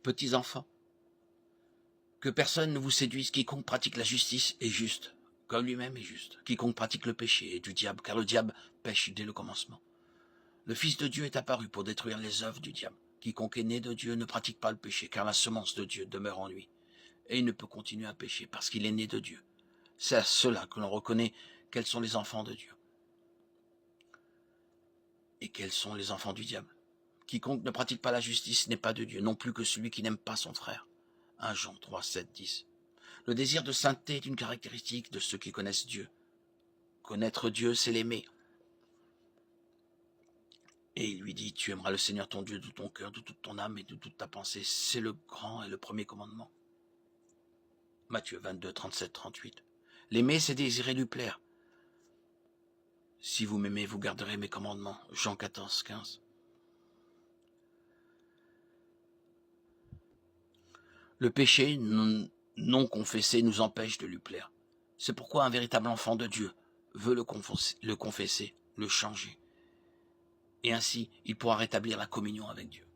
Petits enfants, que personne ne vous séduise, quiconque pratique la justice est juste, comme lui-même est juste. Quiconque pratique le péché est du diable, car le diable pêche dès le commencement. Le Fils de Dieu est apparu pour détruire les œuvres du diable. Quiconque est né de Dieu ne pratique pas le péché, car la semence de Dieu demeure en lui. Et il ne peut continuer à pécher, parce qu'il est né de Dieu. C'est à cela que l'on reconnaît quels sont les enfants de Dieu. Et quels sont les enfants du diable. Quiconque ne pratique pas la justice n'est pas de Dieu, non plus que celui qui n'aime pas son frère. 1 Jean 3, 7, 10. Le désir de sainteté est une caractéristique de ceux qui connaissent Dieu. Connaître Dieu, c'est l'aimer. Et il lui dit, tu aimeras le Seigneur ton Dieu de tout ton cœur, de toute ton âme et de toute ta pensée. C'est le grand et le premier commandement. Matthieu 22, 37, 38. L'aimer, c'est désirer lui plaire. Si vous m'aimez, vous garderez mes commandements. Jean 14, 15. Le péché non confessé nous empêche de lui plaire. C'est pourquoi un véritable enfant de Dieu veut le confesser, le changer. Et ainsi, il pourra rétablir la communion avec Dieu.